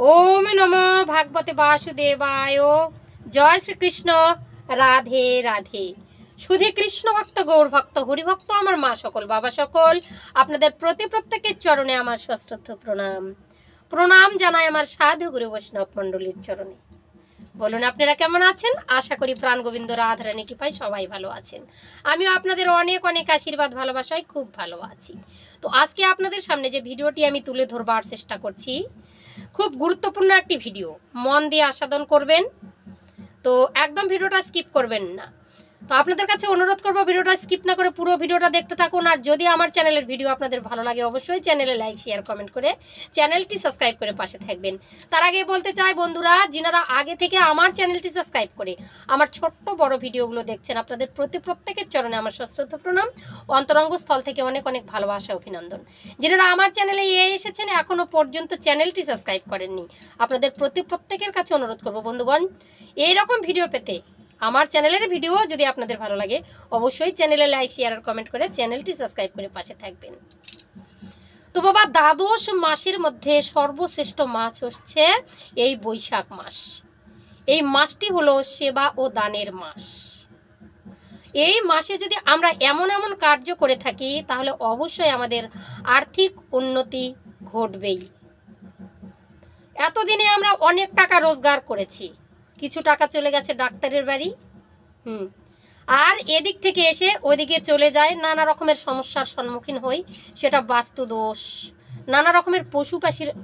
ओम नमो भागवते वासुदेवाय। जय श्री कृष्ण। राधे राधे। শুধু কৃষ্ণ ভক্ত গৌর ভক্ত হরিভক্ত আমার মা সকল বাবা সকল আপনাদের প্রতি প্রত্যেকের চরণে আমার সশ্রদ্ধ প্রণাম প্রণাম জানাই আমার সাধু গুরু বৈষ্ণব মণ্ডলীর চরণে। বলুন আপনারা কেমন আছেন? আশা করি প্রাণ গোবিন্দ রাধারানী কৃপায় সবাই ভালো আছেন। আমিও আপনাদের অনেক অনেক আশীর্বাদ ভালোবাসায় খুব ভালো আছি। তো আজকে আপনাদের সামনে যে ভিডিওটি আমি তুলে ধরবার চেষ্টা করছি খুব গুরুত্বপূর্ণ একটি ভিডিও, মন দিয়ে আস্বাদন করবেন। তো একদম ভিডিওটা স্কিপ করবেন না। তো আপনাদের কাছে অনুরোধ করব ভিডিওটা স্কিপ না করে পুরো ভিডিওটা দেখতে থাকুন। আর যদি আমার চ্যানেলের ভিডিও আপনাদের ভালো লাগে অবশ্যই চ্যানেলে লাইক শেয়ার কমেন্ট করে চ্যানেলটি সাবস্ক্রাইব করে পাশে থাকবেন। তার আগে বলতে চাই বন্ধুরা, যিনারা আগে থেকে আমার চ্যানেলটি সাবস্ক্রাইব করে আমার ছোট্ট বড় ভিডিওগুলো দেখছেন আপনাদের প্রত্যেকের চরণে আমার সশ্রদ্ধ প্রণাম, অন্তরঙ্গ স্থল থেকে অনেক অনেক ভালোবাসা অভিনন্দন। যিনারা আমার চ্যানেলে এসেছেন এখনও পর্যন্ত চ্যানেলটি সাবস্ক্রাইব করেননি, আপনাদের প্রত্যেকের কাছে অনুরোধ করব বন্ধুগণ, এইরকম ভিডিও পেতে আমার চ্যানেলের ভিডিও যদি আপনাদের ভালো লাগে অবশ্যই চ্যানেলে লাইক শেয়ার আর কমেন্ট করে চ্যানেলটি সাবস্ক্রাইব করে পাশে থাকবেন। তো বাবা, দ্বাদশ মাসের মধ্যে সর্বশ্রেষ্ঠ মাস হচ্ছে এই বৈশাখ মাস। এই মাসটি হলো সেবা ও দানের মাস। এই মাসে যদি আমরা এমন এমন কার্য করে থাকি তাহলে অবশ্যই আমাদের আর্থিক উন্নতি ঘটবেই। এতদিনে আমরা অনেক টাকা রোজগার করেছি, কিছু টাকা চলে গেছে ডাক্তারের বাড়ি, আর এদিক থেকে এসে ওইদিকে চলে যায়, নানা রকমের সমস্যার সম্মুখীন হই। সেটা বাস্তু দোষ, নানা রকমের পশু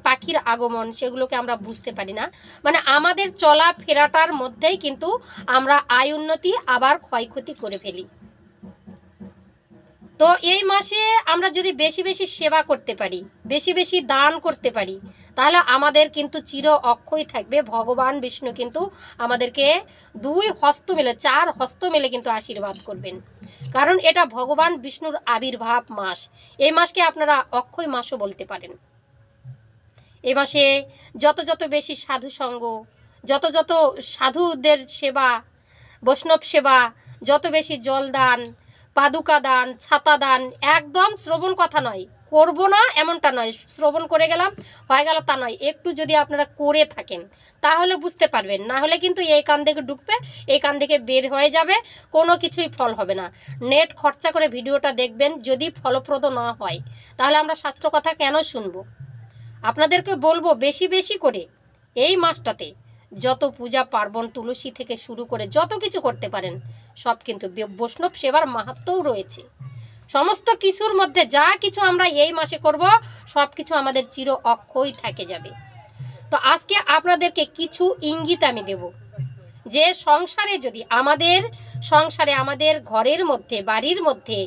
পাখির আগমন, সেগুলোকে আমরা বুঝতে পারি না। মানে আমাদের চলা ফেরাটার মধ্যেই কিন্তু আমরা আয় উন্নতি আবার ক্ষয়ক্ষতি করে ফেলি। তো এই মাসে আমরা যদি বেশি বেশি সেবা করতে পারি, বেশি বেশি দান করতে পারি, তাহলে আমাদের কিন্তু চির অক্ষয় থাকবে। ভগবান বিষ্ণু কিন্তু আমাদেরকে 2 হস্ত মিলে 4 হস্ত মিলে কিন্তু আশীর্বাদ করবেন, কারণ এটা ভগবান বিষ্ণুর আবির্ভাব মাস। এই মাসকে আপনারা অক্ষয় মাসও বলতে পারেন। এই মাসে যত বেশি সাধু সঙ্গ, যত সাধুদের সেবা, বৈষ্ণব সেবা, যত বেশি জলদান, পাদুকা দান, ছাতা দান, একদম শ্রবণ কথা নয়, করব না এমনটা নয়, শ্রবণ করে গেলাম হয়ে গেল তা নয়। একটু যদি আপনারা করে থাকেন তাহলে বুঝতে পারবেন, না হলে কিন্তু এই কান থেকে ঢুকবে এই কান থেকে বের হয়ে যাবে, কোনো কিছুই ফল হবে না। নেট খরচা করে ভিডিওটা দেখবেন, যদি ফলপ্রদ না হয় তাহলে আমরা শাস্ত্র কথা কেন শুনবো? আপনাদেরকে বলবো বেশি বেশি করে এই মাসটাতে যত পূজা পার্বণ, তুলসী থেকে শুরু করে যত কিছু করতে পারেন সব কিন্তু বৈষ্ণব সেবার মাহাত্ম্যও রয়েছে। সমস্ত কিছুর মধ্যে যা কিছু আমরা এই মাসে করব সব কিছু আমাদের চির অক্ষয় থেকে যাবে। তো আজকে আপনাদেরকে কিছু ইঙ্গিত আমি দেব, যে সংসারে যদি আমাদের ঘরের মধ্যে, বাড়ির মধ্যে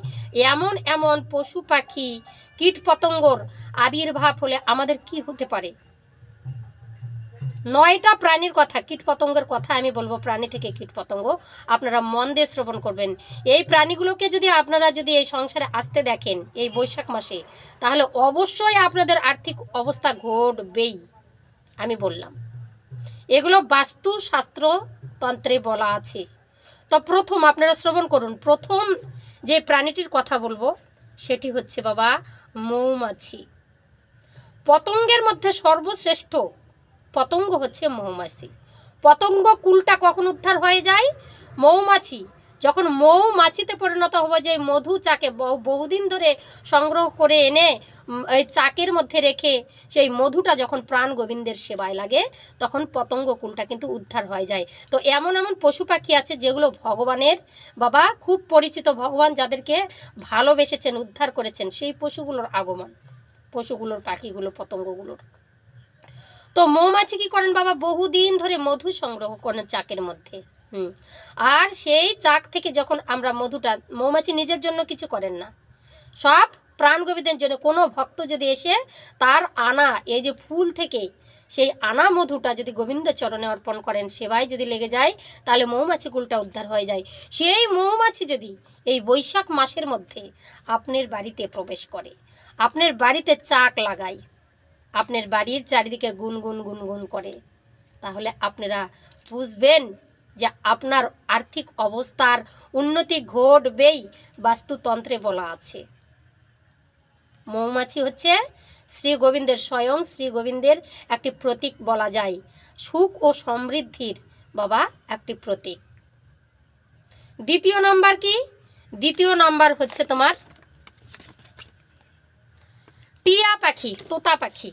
এমন এমন পশু পাখি, কীট পতঙ্গর আবির্ভাব হলে আমাদের কি হতে পারে। 9টা প্রাণীর কথা, কীট পতঙ্গের কথা আমি বলবো, প্রাণী থেকে কীট পতঙ্গ, আপনারা মন দিয়ে শ্রবণ করবেন। এই প্রাণীগুলোকে যদি আপনারা এই সংসারে আসতে দেখেন এই বৈশাখ মাসে, তাহলে অবশ্যই আপনাদের আর্থিক অবস্থা ঘটবেই। আমি বললাম এগুলো বাস্তু শাস্ত্র তন্ত্রে বলা আছে। তো প্রথম আপনারা শ্রবণ করুন, প্রথম যে প্রাণীটির কথা বলবো সেটি হচ্ছে বাবা মৌমাছি। পতঙ্গের মধ্যে সর্বশ্রেষ্ঠ পতঙ্গ হচ্ছে মৌমাছি। পতঙ্গ কুলটা কখন উদ্ধার হয়ে যায়? মৌমাছি যখন মৌমাছিতে পরিণত হবে, যে মধু চাকে বহুদিন ধরে সংগ্রহ করে এনে এই চাকের মধ্যে রেখে সেই মধুটা যখন প্রাণ গোবিন্দের সেবায় লাগে তখন পতঙ্গ কুলটা কিন্তু উদ্ধার হয়ে যায়। তো এমন এমন পশু পাখি আছে যেগুলো ভগবানের বাবা খুব পরিচিত, ভগবান যাদেরকে ভালোবেসেছেন, উদ্ধার করেছেন, সেই পশুগুলোর আগমন, পশুগুলোর, পাখিগুলোর, পতঙ্গগুলোর। তো মৌমাছি কি করেন বাবা? বহুদিন ধরে মধু সংগ্রহ করেন চাকের মধ্যে। আর সেই চাক থেকে যখন আমরা মধুটা, মৌমাছি নিজের জন্য কিছু করেন না, সব প্রাণ গোবিন্দের জন্য। কোনো ভক্ত যদি এসে তার আনা এই যে ফুল থেকে সেই আনা মধুটা যদি গোবিন্দ চরণে অর্পণ করেন, সেবায় যদি লেগে যায়, তাহলে মৌমাছি কুলটা উদ্ধার হয়ে যায়। সেই মৌমাছি যদি এই বৈশাখ মাসের মধ্যে আপনার বাড়িতে প্রবেশ করে, আপনার বাড়িতে চাক লাগায়, আপনার বাড়ির চারিদিকে গুনগুন গুনগুন করে, তাহলে আপনারা বুঝবেন যে আপনার আর্থিক অবস্থার উন্নতি ঘটবেই। বাস্তুতন্ত্রে বলা আছে মৌমাছি হচ্ছে শ্রী গোবিন্দের, স্বয়ং শ্রী গোবিন্দের একটি প্রতীক বলা যায়, সুখ ও সমৃদ্ধির বাবা একটি প্রতীক। দ্বিতীয় নাম্বার কি? দ্বিতীয় নাম্বার হচ্ছে তোমার টিয়া পাখি, তোতা পাখি,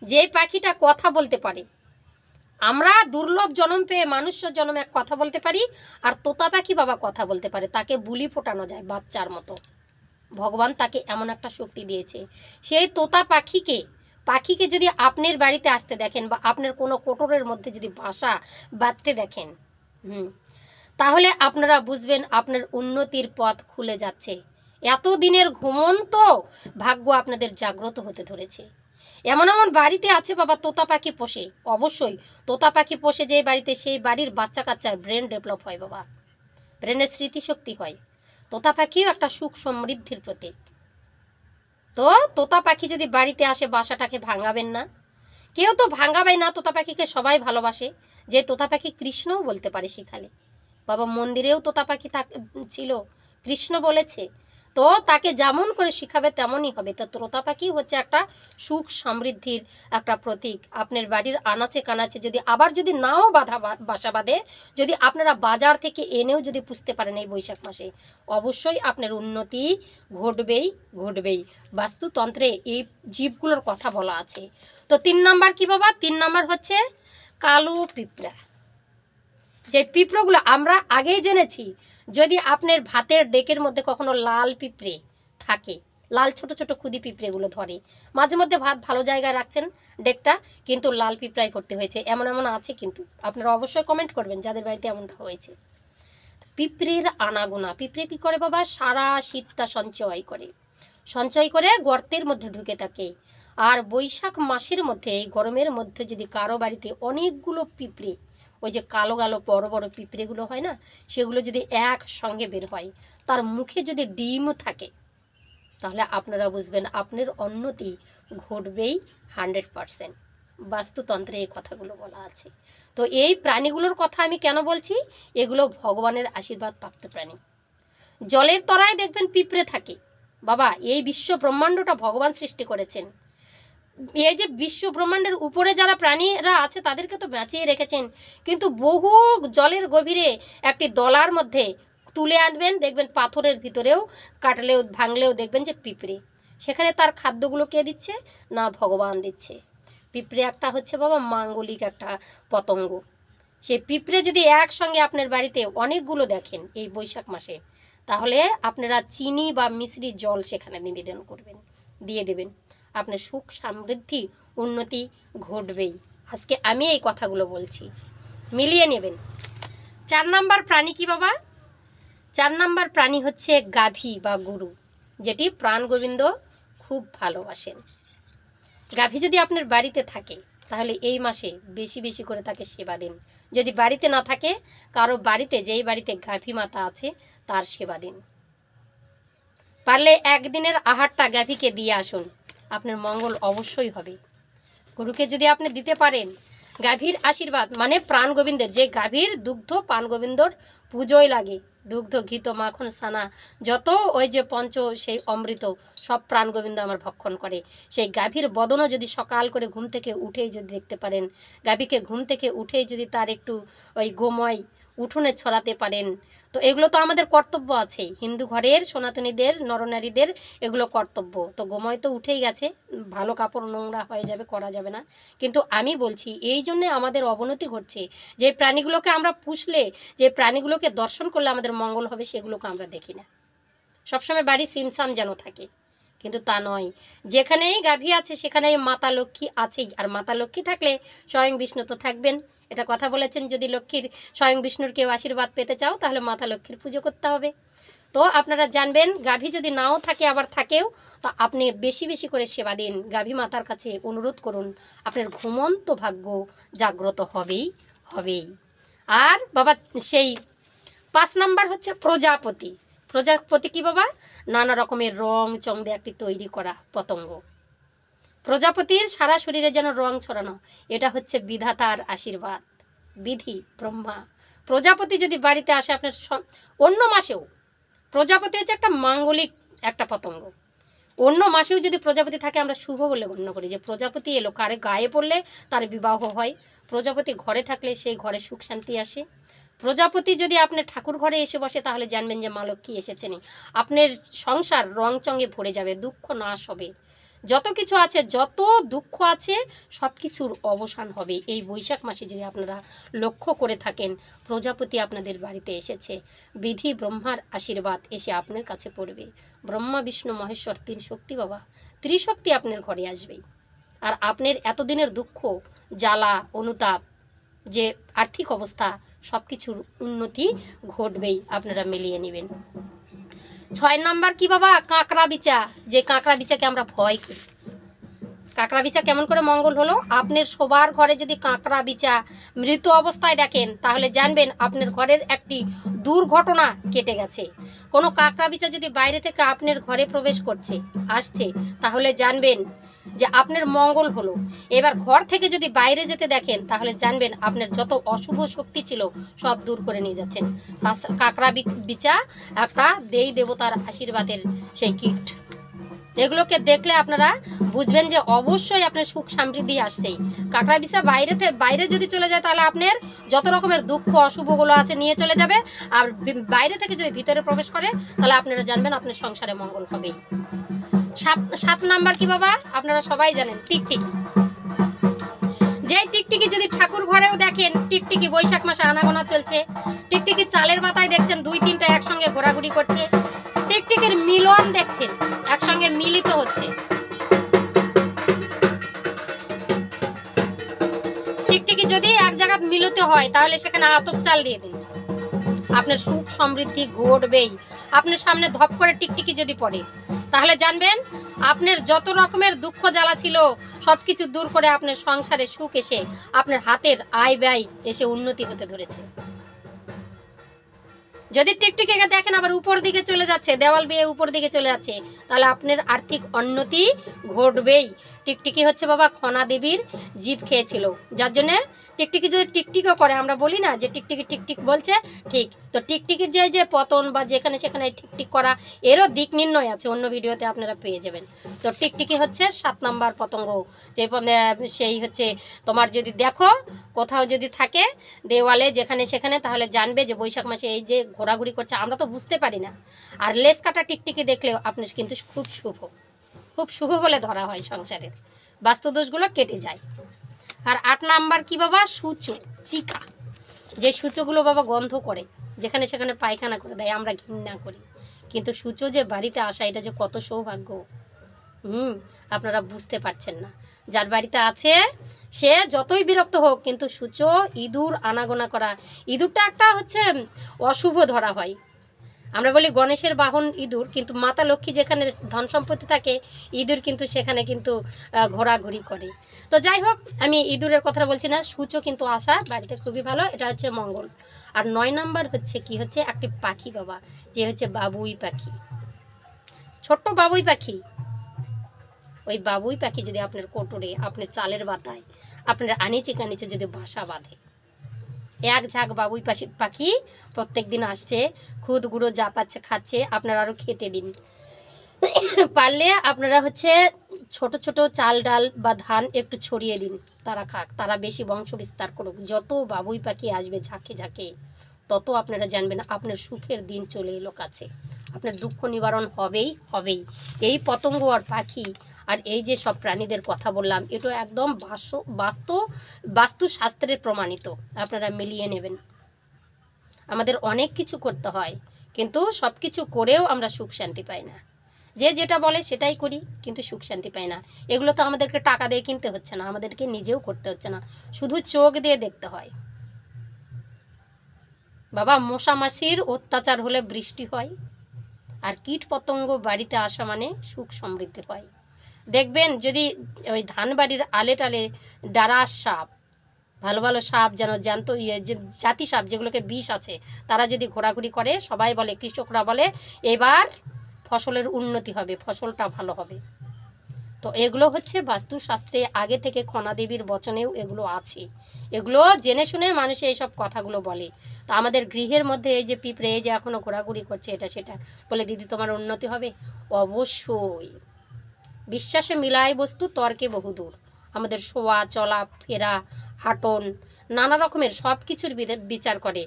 যে পাখিটা কথা বলতে পারে। আমরা দুর্লভ জন্ম পেয়ে মানুষ্য জন্মে এক কথা বলতে পারি, আর তোতা পাখি বাবা কথা বলতে পারে, তাকে বুলি ফোটানো যায় বাচ্চার মতো। ভগবান তাকে এমন একটা শক্তি দিয়েছে। সেই তোতা পাখিকে যদি আপনার বাড়িতে আসতে দেখেন বা আপনার কোনো কোটরের মধ্যে যদি বাসা বাঁধতে দেখেন, তাহলে আপনারা বুঝবেন আপনার উন্নতির পথ খুলে যাচ্ছে। এতদিনের ঘুমন্ত ভাগ্য আপনাদের জাগ্রত হতে ধরেছে। এমন এমন বাড়িতে আছে বাবা তোতা পাখি পোষে, অবশ্যই তোতা পাখি পোষে যে বাড়িতে, সেই বাড়ির বাচ্চা কাচ্চার ব্রেন ডেভেলপ হয় বাবা, ব্রেনের স্মৃতিশক্তি হয়। তোতা পাখিও একটা সুখ সমৃদ্ধির প্রতীক। তো তোতা পাখি যদি বাড়িতে আসে, বাসাটাকে ভাঙাবেন না। কেউ তো ভাঙাবেন না, তোতা পাখিকে সবাই ভালোবাসে। যে তোতা পাখি কৃষ্ণও বলতে পারে শিখালে বাবা, মন্দিরেও তোতা পাখি ছিল, কৃষ্ণ বলেছে। তো তাকে যেমন করে শিখাবে তেমনই হবে। তো তোতা পাখি হচ্ছে একটা সুখ সমৃদ্ধির একটা প্রতীক। আপনার বাড়ির আনাচে কানাচে যদি আবার যদি নাও বাসা বাঁধে, যদি আপনারা বাজার থেকে এনেও যদি পুষতে পারেন এই বৈশাখ মাসে, অবশ্যই আপনার উন্নতি ঘটবেই। বাস্তুতন্ত্রে এই জীবগুলোর কথা বলা আছে। তো 3 নাম্বার কি বাবা? 3 নাম্বার হচ্ছে কালো পিঁপড়া। যে পিঁপড়াগুলো আমরা আগেই জেনেছি, যদি আপনার ভাতের ডেকের মধ্যে কখনো লাল পিঁপড়ে থাকে, লাল ছোট ছোট ক্ষুদি পিঁপড়েগুলো ধরে, মাঝে মধ্যে ভাত ভালো জায়গায় রাখছেন ডেকটা, কিন্তু লাল পিঁপড়াই করতে হয়েছে, এমন এমন আছে। কিন্তু আপনারা অবশ্যই কমেন্ট করবেন যাদের বাড়িতে এমনটা হয়েছে। পিঁপড়ের আনাগোনা, পিঁপড়ে কী করে বাবা? সারা শীতটা সঞ্চয় করে গর্তের মধ্যে ঢুকে থাকে। আর বৈশাখ মাসের মধ্যে, গরমের মধ্যে যদি কারো বাড়িতে অনেকগুলো পিঁপড়ে, ওই যে কালো কালো বড় বড় পিঁপড়েগুলো হয় না, সেগুলো যদি একসঙ্গে বের হয়, তার মুখে যদি ডিম থাকে, তাহলে আপনারা বুঝবেন আপনার উন্নতি ঘটবেই 100%। বাস্তুতন্ত্রে এই কথাগুলো বলা আছে। তো এই প্রাণীগুলোর কথা আমি কেন বলছি? এগুলো ভগবানের আশীর্বাদ প্রাপ্ত প্রাণী। জলের তলায় দেখবেন পিঁপড়ে থাকে বাবা। এই বিশ্ব ব্রহ্মাণ্ডটা ভগবান সৃষ্টি করেছেন। এই যে বিশ্ব ব্রহ্মাণ্ডের উপরে যারা প্রাণীরা আছে তাদেরকে তো বাঁচিয়ে রেখেছেন, কিন্তু বহু জলের গভীরে একটি দলার মধ্যে তুলে আনবেন, দেখবেন পাথরের ভিতরেও কাটলেও ভাঙলেও দেখবেন যে পিঁপড়ে। সেখানে তার খাদ্যগুলো কে দিচ্ছে? না, ভগবান দিচ্ছে। পিঁপড়ে একটা হচ্ছে বাবা মাঙ্গলিক একটা পতঙ্গ। সেই পিঁপড়ে যদি একসঙ্গে আপনার বাড়িতে অনেকগুলো দেখেন এই বৈশাখ মাসে, তাহলে আপনারা চিনি বা মিশ্রি জল সেখানে নিবেদন করবেন, দিয়ে দেবেন। আপনার সুখ সমৃদ্ধি উন্নতি ঘটবেই। আজকে আমি এই কথাগুলো বলছি, মিলিয়ে নেবেন। 4 নাম্বার প্রাণী কি বাবা? 4 নাম্বার প্রাণী হচ্ছে গাভী বা গরু, যেটি প্রাণ গোবিন্দ খুব ভালোবাসেন। গাভী যদি আপনার বাড়িতে থাকে, তাহলে এই মাসে বেশি বেশি করে তাকে সেবা দিন। যদি বাড়িতে না থাকে, কারো বাড়িতে, যেই বাড়িতে গাভী মাতা আছে তার সেবা দিন। পারলে একদিনের আহারটা গাভীকে দিয়ে আসুন, আপনার মঙ্গল অবশ্যই হবে। গরুকে যদি আপনি দিতে পারেন, গাভীর আশীর্বাদ মানে প্রাণ গোবিন্দের, যে গাভীর দুগ্ধ প্রাণ গোবিন্দর পুজোয় লাগে, দুগ্ধ ঘিত মাখন ছানা যত ওই যে সেই অমৃত সব প্রাণ গোবিন্দ আমার ভক্ষণ করে। সেই গাভীর বদনও যদি সকাল করে ঘুম থেকে উঠেই যদি দেখতে পারেন, গাভীকে ঘুম থেকে উঠেই যদি তার একটু ওই গোময় উঠোনে ছড়াতে পারেন, তো এগুলো তো আমাদের কর্তব্য আছেই। হিন্দু ঘরের সনাতনীদের, নরনারীদের এগুলো কর্তব্য। তো গোময় তো উঠেই গেছে, ভালো কাপড় নোংরা হয়ে যাবে, করা যাবে না। কিন্তু আমি বলছি এই জন্যে আমাদের অবনতি ঘটছে। যে প্রাণীগুলোকে আমরা পুষলে, যে প্রাণীগুলোকে দর্শন করলে আমাদের মঙ্গল হবে, সেগুলোকে আমরা দেখি না। সবসময় বাড়ি সিমসাম যেন থাকে, কিন্তু তা নয়। যেখানেই গাভী আছে সেখানেই মাতা লক্ষ্মী আছেই। আর মাতা লক্ষ্মী থাকলে স্বয়ং বিষ্ণু তো থাকবেন। এটা কথা বলেছেন, যদি লক্ষ্মীর স্বয়ং বিষ্ণুর কেউ আশীর্বাদ পেতে চাও, তাহলে মাতা লক্ষ্মীর পুজো করতে হবে। তো আপনারা জানবেন, গাভী যদি নাও থাকে আবার থাকেও, তো আপনি বেশি বেশি করে সেবা দিন। গাভী মাতার কাছে অনুরোধ করুন, আপনার ঘুমন্ত ভাগ্য জাগ্রত হবেই। আর বাবা সেই 5 নাম্বার হচ্ছে প্রজাপতি। প্রজাপতি কি বাবা? নানা রকমের রং চং দিয়ে একটি তৈরি করা পতঙ্গ। প্রজাপতির সারা শরীরে যেন রং ছড়ানো, এটা হচ্ছে বিধাতার আশীর্বাদ, বিধি ব্রহ্মা। প্রজাপতি যদি বাড়িতে আসে আপনার অন্য মাসেও, প্রজাপতি হচ্ছে একটা মাঙ্গলিক একটা পতঙ্গ। অন্য মাসেও যদি প্রজাপতি থাকে আমরা শুভ বলে গণ্য করি, যে প্রজাপতি এলো, কারে গায়ে পড়লে তার বিবাহ হয়, প্রজাপতি ঘরে থাকলে সেই ঘরে সুখ শান্তি আসে। প্রজাপতি যদি আপনার ঠাকুর ঘরে এসে বসে তাহলে জানবেন যে মা লক্ষ্মী এসেছেন, আপনার সংসার রংচঙে ভরে যাবে, দুঃখ নাশ হবে, যত কিছু আছে, যত দুঃখ আছে সব কিছুর অবসান হবে। এই বৈশাখ মাসে যদি আপনারা লক্ষ্য করে থাকেন প্রজাপতি আপনাদের বাড়িতে এসেছে, বিধি ব্রহ্মার আশীর্বাদ এসে আপনার কাছে পড়বে। ব্রহ্মা বিষ্ণু মহেশ্বর 3 শক্তি বাবা, ত্রিশক্তি আপনার ঘরে আসবেই। আর আপনার এতদিনের দুঃখ জ্বালা অনুতাপ, যে আর্থিক অবস্থা, সব কিছুর উন্নতি ঘটবেই, আপনারা মিলিয়ে নেবেন। 6 নাম্বার কি বাবা? কাঁকড়া বিচা। যে কাঁকড়া বিচাকে আমরা ভয় করি, কাঁকড়া বিচা কেমন করে মঙ্গল হলো? আপনার সবার ঘরে যদি কাঁকড়া বিচা মৃত অবস্থায় দেখেন তাহলে জানবেন আপনার ঘরের একটি দুর্ঘটনা কেটে গেছে। কোনো কাঁকড়া বিচা যদি বাইরে থেকে আপনার ঘরে প্রবেশ করছে, আসছে, তাহলে জানবেন যে আপনার মঙ্গল হলো। এবার ঘর থেকে যদি বাইরে যেতে দেখেন তাহলে জানবেন আপনার যত অশুভ শক্তি ছিল সব দূর করে নিয়ে যাচ্ছেন। কাঁকড়া বিচা একটা দেই দেবতার আশীর্বাদের সেই কিট। এগুলোকে দেখলে আপনারা বুঝবেন যে অবশ্যই আপনার সুখ সমৃদ্ধি আসছেই। কাঁকড়া বিচা বাইরে যদি চলে যায় তাহলে আপনার যত রকমের দুঃখ অশুভগুলো আছে নিয়ে চলে যাবে, আর বাইরে থেকে যদি ভিতরে প্রবেশ করে তাহলে আপনারা জানবেন আপনার সংসারে মঙ্গল হবেই। 7 নাম্বার কি বাবা? আপনারা সবাই জানেন টিকটিকি। যে টিকটিকি যদি ঠাকুর ঘরেও দেখেন, টিকটিকি বৈশাখ মাসে আনাগোনা চলছে, টিকটিকি চালের মাথায় দেখছেন 2-3টা একসঙ্গে ঘোরাঘুরি করছে, টিকটিকির মিলন দেখছেন, একসঙ্গে মিলিত হচ্ছে। টিকটিকি যদি এক জায়গায় মিলিত হয় তাহলে সেখানে আতপ চাল দিয়ে দিন, আপনার সুখ সমৃদ্ধি ঘটবেই। আপনার সামনে ধপ করে টিকটিকি যদি পড়ে তাহলে জানবেন আপনার যত রকমের দুঃখ জ্বালা ছিল সব কিছু দূর করে আপনার সংসারে সুখ এসে আপনার হাতের আয় ব্যয় এসে উন্নতি হতে ধরেছে। যদি টিকটিকিকে দেখেন আবার উপর দিকে চলে যাচ্ছে, দেওয়াল বেয়ে উপর দিকে চলে যাচ্ছে, তাহলে আপনার আর্থিক উন্নতি ঘটবেই। টিকটিকি হচ্ছে বাবা খনা দেবীর জীব খেয়েছিল, যার জন্য টিকটিকি যদি টিকটিকও করে, আমরা বলি না যে টিকটিকি টিকটিক বলছে, ঠিক তো টিকটিকির যে পতন বা যেখানে সেখানে টিকটিক করা, এরও দিক নির্ণয় আছে, অন্য ভিডিওতে আপনারা পেয়ে যাবেন। তো টিকটিকি হচ্ছে 7 নাম্বার পতঙ্গ, যে সেই হচ্ছে তোমার যদি দেখো কোথাও যদি থাকে দেওয়ালে যেখানে সেখানে, তাহলে জানবে যে বৈশাখ মাসে এই যে ঘোরাঘুরি করছে, আমরা তো বুঝতে পারি না। আর লেস কাটা টিকটিকি দেখলেও আপনার কিন্তু খুব শুভ বলে ধরা হয়, সংসারের বাস্তুদোষগুলো কেটে যায়। আর 8 নাম্বার কি বাবা? সূচো, চিকা। যে সূচোগুলো বাবা গন্ধ করে, যেখানে সেখানে পায়খানা করে দেয়, আমরা ঘৃণা করি, কিন্তু সূচো যে বাড়িতে আসা এটা যে কত সৌভাগ্য, আপনারা বুঝতে পারছেন না। যার বাড়িতে আছে সে যতই বিরক্ত হোক, কিন্তু সূচো, ইঁদুর আনাগোনা করা, ইঁদুরটা একটা হচ্ছে অশুভ ধরা হয়। আমরা বলি গণেশের বাহন ইঁদুর, কিন্তু মাতা লক্ষ্মী যেখানে ধন সম্পত্তি থাকে ইঁদুর কিন্তু সেখানে কিন্তু ঘোরাঘুরি করে। তো যাই হোক, আমি ইঁদুরের কথা বলছি না, সূচো কিন্তু আসা বাড়িতে খুবই ভালো, এটা হচ্ছে মঙ্গল। আর 9 নাম্বার হচ্ছে কি? হচ্ছে একটি পাখি বাবা, যে হচ্ছে বাবুই পাখি, ছোট্ট বাবুই পাখি। ওই বাবুই পাখি যদি আপনার কোটরে, আপনার চালের বাতায়, আপনার আনিচে কানিচে যদি বাসা বাঁধে, এক ঝাঁক বাবুই পাখি প্রত্যেক দিন আসছে, খুদ গুঁড়ো যা পাচ্ছে খাচ্ছে, আপনারা আরও খেতে দিন। পারলে আপনারা হচ্ছে ছোট ছোট চাল ডাল বা ধান একটু ছড়িয়ে দিন, তারা খাক, তারা বেশি বংশ বিস্তার করুক। যত বাবুই পাখি আসবে ঝাঁকে ঝাঁকে, তত আপনারা জানবেন আপনার সুখের দিন চলে এলো কাছে, আপনার দুঃখ নিবারণ হবেই। এই পতঙ্গ আর পাখি আর এই যে সব প্রাণীদের কথা বললাম, এটা একদম বাস্তুশাস্ত্রের প্রমাণিত, আপনারা মিলিয়ে নেবেন। আমাদের অনেক কিছু করতে হয়, কিন্তু সব কিছু করেও আমরা সুখ শান্তি পাই না। যে যেটা বলে সেটাই করি, কিন্তু সুখ শান্তি পাই না। এগুলো তো আমাদেরকে টাকা দিয়ে কিনতে হচ্ছে না, আমাদেরকে নিজেও করতে হচ্ছে না, শুধু চোখ দিয়ে দেখতে হয়। বাবা, মশা মাছির অত্যাচার হলে বৃষ্টি হয়, আর কীট পতঙ্গ বাড়িতে আসা মানে সুখ সমৃদ্ধি হয়। দেখবেন যদি ওই ধান বাড়ির আলে টালে ডারাস সাপ, ভালো ভালো সাপ যেন জ্যান্ত যে জাতি সাপ যেগুলোকে বিষ আছে, তারা যদি ঘোরাঘুরি করে, সবাই বলে, কৃষকরা বলে এবার ফসলের উন্নতি হবে, ফসলটা ভালো হবে। তো এগুলো হচ্ছে বাস্তুশাস্ত্রে আগে থেকে খনা দেবীর বচনেও এগুলো আছে, এগুলো জেনে শুনে মানুষ এইসব কথাগুলো বলে। তো আমাদের গৃহের মধ্যে এই যে পিঁপড়ে যে এখনও ঘোরাঘুরি করছে, এটা সেটা বলে, দিদি তোমার উন্নতি হবে, অবশ্যই বিশ্বাসে মিলায় বস্তু তর্কে বহুদূর। আমাদের শোয়া চলা ফেরা হাঁটন নানা রকমের সব কিছুর বিচার করে।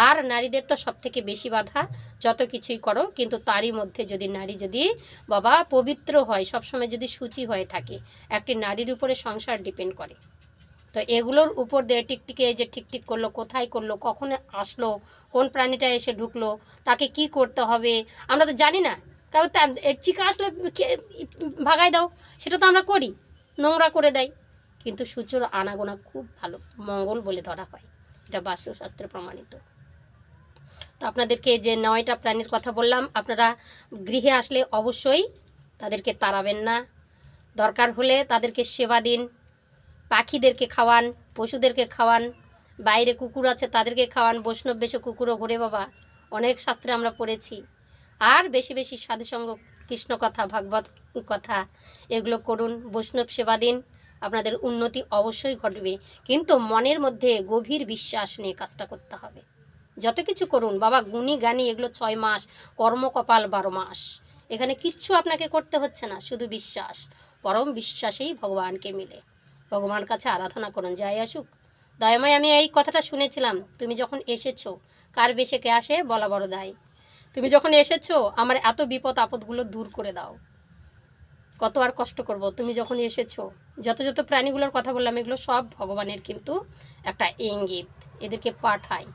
আর নারীদের তো সব থেকে বেশি বাধা, যত কিছুই করো কিন্তু তারই মধ্যে যদি নারী যদি বাবা পবিত্র হয়, সবসময় যদি সূচি হয়ে থাকে, একটি নারীর উপরে সংসার ডিপেন্ড করে। তো এগুলোর উপর দিয়ে টিকটিকে যে ঠিক করলো, কোথায় করলো, কখন আসলো, কোন প্রাণীটা এসে ঢুকলো, তাকে কি করতে হবে আমরা তো জানি না। কারণ চিকা আসলে ভাগাই দাও, সেটা তো আমরা করি, নোংরা করে দেয়। কিন্তু সূর্যর আনাগোনা খুব ভালো, মঙ্গল বলে ধরা হয়, এটা বাস্তুশাস্ত্রে প্রমাণিত। তো আপনাদেরকে যে 9টা প্রাণীর কথা বললাম, আপনারা গৃহে আসলে অবশ্যই তাদেরকে তাড়াবেন না, দরকার হলে তাদেরকে সেবা দিন, পাখিদেরকে খাওয়ান, পশুদেরকে খাওয়ান, বাইরে কুকুর আছে তাদেরকে খাওয়ান। বৈষ্ণব বেশে কুকুরও ঘুরে বাবা, অনেক শাস্ত্রে আমরা পড়েছি। আর বেশি বেশি সাধুসঙ্গ, কৃষ্ণ কথা, ভাগবত কথা এগুলো করুন, বৈষ্ণব সেবা দিন, আপনাদের উন্নতি অবশ্যই ঘটবে। কিন্তু মনের মধ্যে গভীর বিশ্বাস নিয়ে কাজটা করতে হবে। যত কিছু করুন বাবা, গুণী গানি এগুলো 6 মাস, কর্মকপাল 12 মাস, এখানে কিচ্ছু আপনাকে করতে হচ্ছে না, শুধু বিশ্বাস। পরম বিশ্বাসেই ভগবানকে মিলে ভগবান কাছে আরাধনা করুন। যাই আসুক দয়াময়, আমি এই কথাটা শুনেছিলাম, তুমি যখন এসেছো, কার বেশে কে আসে বলা বড় দায়। তুমি যখন এসেছো আমার এত বিপদ আপদগুলো দূর করে দাও, কত আর কষ্ট করব। তুমি যখন এসেছো, যত যত প্রাণীগুলোর কথা বললাম এগুলো সব ভগবানের কিন্তু একটা ইঙ্গিত, এদেরকে পাঠাই।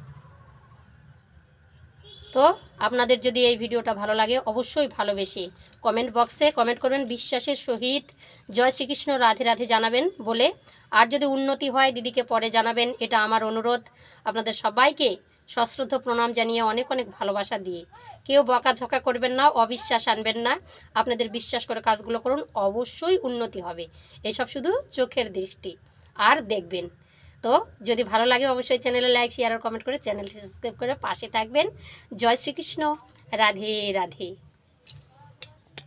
তো আপনাদের যদি এই ভিডিওটা ভালো লাগে অবশ্যই ভালোবেসে কমেন্ট বক্সে কমেন্ট করবেন, বিশ্বাসের সহিত জয় শ্রীকৃষ্ণ রাধে রাধে জানাবেন বলে। আর যদি উন্নতি হয় দিদিকে পরে জানাবেন, এটা আমার অনুরোধ। আপনাদের সবাইকে সশ্রদ্ধ প্রণাম জানিয়ে অনেক অনেক ভালোবাসা দিয়ে, কেউ বকাঝকা করবেন না, অবিশ্বাস আনবেন না, আপনাদের বিশ্বাস করে কাজগুলো করুন, অবশ্যই উন্নতি হবে। এসব শুধু চোখের দৃষ্টি, আর দেখবেন। তো যদি ভালো লাগে অবশ্যই চ্যানেলে লাইক শেয়ার আর কমেন্ট করে চ্যানেলটি সাবস্ক্রাইব করে পাশে থাকবেন। জয় শ্রীকৃষ্ণ, রাধে রাধে।